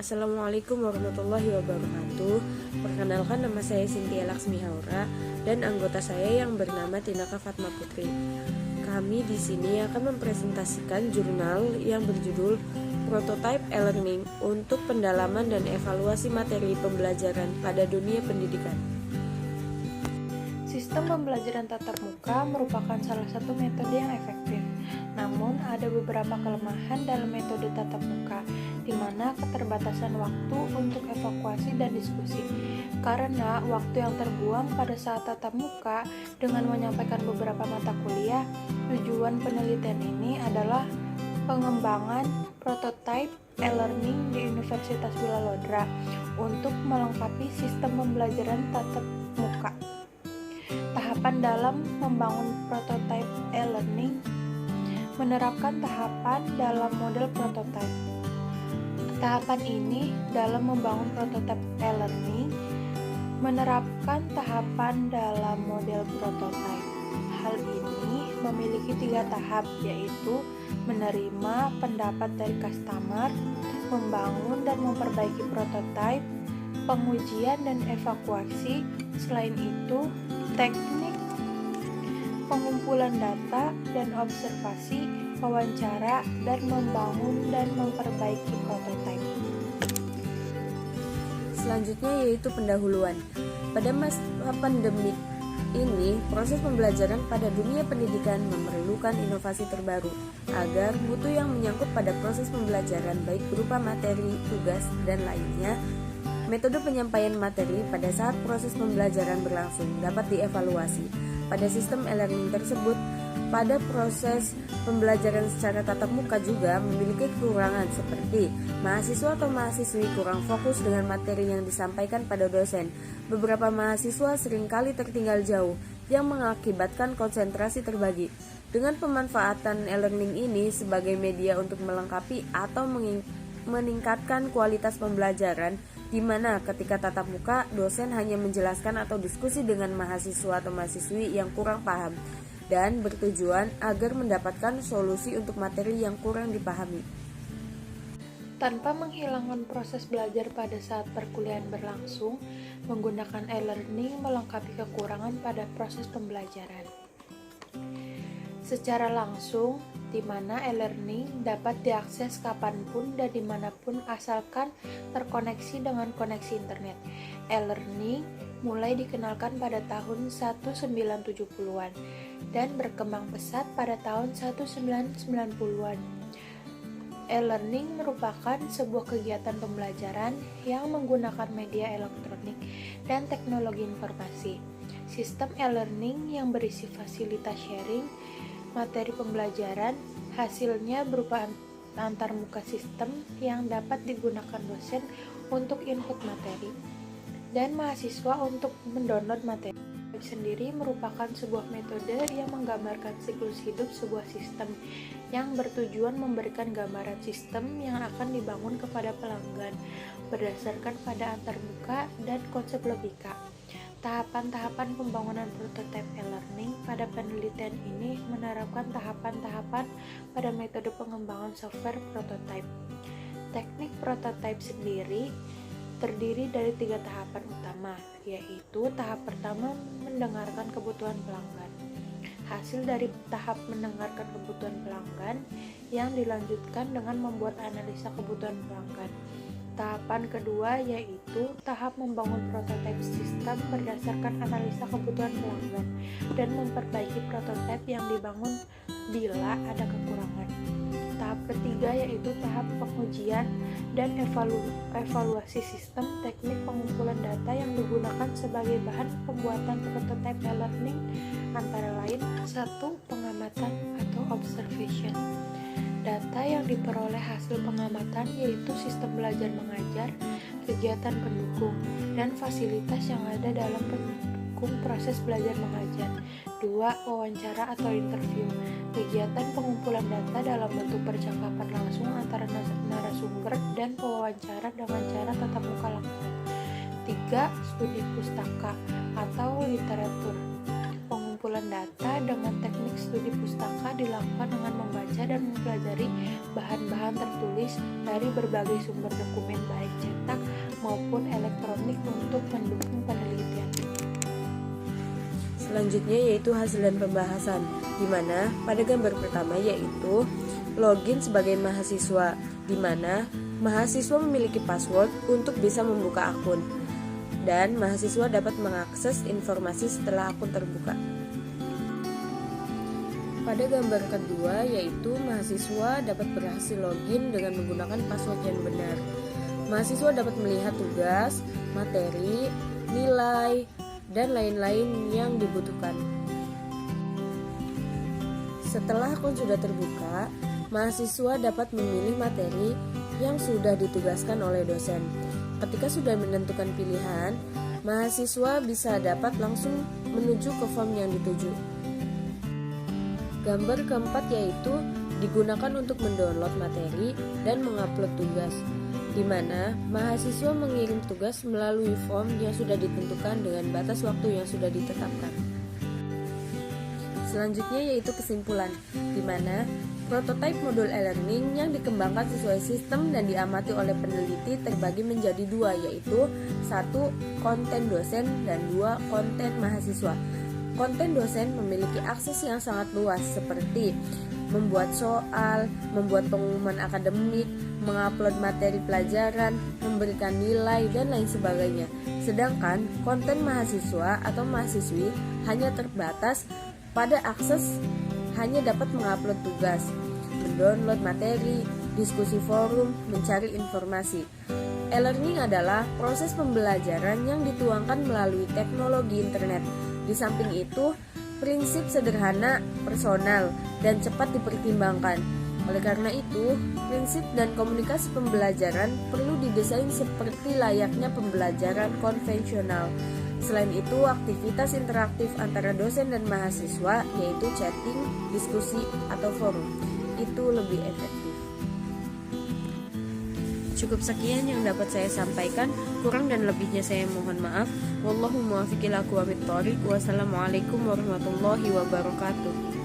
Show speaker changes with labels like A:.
A: Assalamualaikum warahmatullahi wabarakatuh. Perkenalkan, nama saya Cynthia Laksmi Haura dan anggota saya yang bernama Tinaka Fatma Putri. Kami di sini akan mempresentasikan jurnal yang berjudul Prototype E-Learning untuk pendalaman dan evaluasi materi pembelajaran pada dunia pendidikan.
B: Sistem pembelajaran tatap muka merupakan salah satu metode yang efektif. Namun, ada beberapa kelemahan dalam metode tatap muka, di mana keterbatasan waktu untuk evakuasi dan diskusi. Karena waktu yang terbuang pada saat tatap muka dengan menyampaikan beberapa mata kuliah, tujuan penelitian ini adalah pengembangan prototipe e-learning di Universitas Wilalodra untuk melengkapi sistem pembelajaran tatap muka. Tahapan dalam membangun prototipe e-learning menerapkan tahapan dalam model prototipe. Tahapan ini dalam membangun prototipe e-learning menerapkan tahapan dalam model prototipe. Hal ini memiliki 3 tahap, yaitu menerima pendapat dari customer, membangun dan memperbaiki prototipe, pengujian dan evakuasi. Selain itu, teknik pengumpulan data dan observasi, wawancara, dan membangun dan memperbaiki prototipe.
A: Selanjutnya yaitu pendahuluan. Pada masa pandemik ini, proses pembelajaran pada dunia pendidikan memerlukan inovasi terbaru agar mutu yang menyangkut pada proses pembelajaran baik berupa materi, tugas, dan lainnya, metode penyampaian materi pada saat proses pembelajaran berlangsung dapat dievaluasi. Pada sistem e-learning tersebut, pada proses pembelajaran secara tatap muka juga memiliki kekurangan seperti mahasiswa atau mahasiswi kurang fokus dengan materi yang disampaikan pada dosen. Beberapa mahasiswa seringkali tertinggal jauh yang mengakibatkan konsentrasi terbagi. Dengan pemanfaatan e-learning ini sebagai media untuk melengkapi atau meningkatkan kualitas pembelajaran, di mana ketika tatap muka, dosen hanya menjelaskan atau diskusi dengan mahasiswa atau mahasiswi yang kurang paham, dan bertujuan agar mendapatkan solusi untuk materi yang kurang dipahami.
B: Tanpa menghilangkan proses belajar pada saat perkuliahan berlangsung, menggunakan e-learning melengkapi kekurangan pada proses pembelajaran. Secara langsung, di mana e-learning dapat diakses kapanpun dan dimanapun asalkan terkoneksi dengan koneksi internet. E-learning mulai dikenalkan pada tahun 1970-an dan berkembang pesat pada tahun 1990-an. E-learning merupakan sebuah kegiatan pembelajaran yang menggunakan media elektronik dan teknologi informasi. Sistem e-learning yang berisi fasilitas sharing materi pembelajaran, hasilnya berupa antarmuka sistem yang dapat digunakan dosen untuk input materi dan mahasiswa untuk mendownload materi. Sendiri merupakan sebuah metode yang menggambarkan siklus hidup sebuah sistem yang bertujuan memberikan gambaran sistem yang akan dibangun kepada pelanggan berdasarkan pada antarmuka dan konsep logika. Tahapan-tahapan pembangunan prototipe e-learning pada penelitian ini menerapkan tahapan-tahapan pada metode pengembangan software prototipe. Teknik prototipe sendiri terdiri dari 3 tahapan utama, yaitu tahap pertama mendengarkan kebutuhan pelanggan. Hasil dari tahap mendengarkan kebutuhan pelanggan yang dilanjutkan dengan membuat analisa kebutuhan pelanggan. Tahapan kedua yaitu tahap membangun prototipe sistem berdasarkan analisa kebutuhan pelanggan dan memperbaiki prototipe yang dibangun bila ada kekurangan. Tahap ketiga yaitu tahap pengujian dan evaluasi sistem teknik pengumpulan data yang digunakan sebagai bahan pembuatan prototipe e-learning antara lain 1. Pengamatan atau observation. Data yang diperoleh hasil pengamatan yaitu sistem belajar mengajar, kegiatan pendukung, dan fasilitas yang ada dalam pendukung proses belajar mengajar. 2. Wawancara atau interview. Kegiatan pengumpulan data dalam bentuk percakapan langsung antara narasumber dan pewawancara dengan cara tatap muka langsung. 3. Studi pustaka atau literatur. pengumpulan data dengan teknik studi pustaka dilakukan dengan membaca dan mempelajari bahan-bahan tertulis dari berbagai sumber dokumen baik cetak maupun elektronik untuk mendukung penelitian.
A: Selanjutnya yaitu hasil dan pembahasan, di mana pada gambar pertama yaitu login sebagai mahasiswa, di mana mahasiswa memiliki password untuk bisa membuka akun, dan mahasiswa dapat mengakses informasi setelah akun terbuka. Pada gambar kedua yaitu mahasiswa dapat berhasil login dengan menggunakan password yang benar. Mahasiswa dapat melihat tugas, materi, nilai, dan lain-lain yang dibutuhkan. Setelah akun sudah terbuka, mahasiswa dapat memilih materi yang sudah ditugaskan oleh dosen. Ketika sudah menentukan pilihan, mahasiswa bisa dapat langsung menuju ke form yang dituju. Gambar keempat yaitu digunakan untuk mendownload materi dan mengupload tugas, di mana mahasiswa mengirim tugas melalui form yang sudah ditentukan dengan batas waktu yang sudah ditetapkan. Selanjutnya yaitu kesimpulan, di mana prototipe modul e-learning yang dikembangkan sesuai sistem dan diamati oleh peneliti terbagi menjadi dua, yaitu 1. Konten dosen dan 2. Konten mahasiswa. Konten dosen memiliki akses yang sangat luas seperti membuat soal, membuat pengumuman akademik, mengupload materi pelajaran, memberikan nilai, dan lain sebagainya. Sedangkan konten mahasiswa atau mahasiswi hanya terbatas pada akses hanya dapat mengupload tugas, mendownload materi, diskusi forum, mencari informasi. E-learning adalah proses pembelajaran yang dituangkan melalui teknologi internet. Di samping itu, prinsip sederhana, personal, dan cepat dipertimbangkan. Oleh karena itu, prinsip dan komunikasi pembelajaran perlu didesain seperti layaknya pembelajaran konvensional. Selain itu, aktivitas interaktif antara dosen dan mahasiswa, yaitu chatting, diskusi, atau forum, itu lebih efektif. Cukup sekian yang dapat saya sampaikan, kurang dan lebihnya saya mohon maaf. Wallahu muwaffiq ila aqwamit thoriq. Wassalamualaikum warahmatullahi wabarakatuh.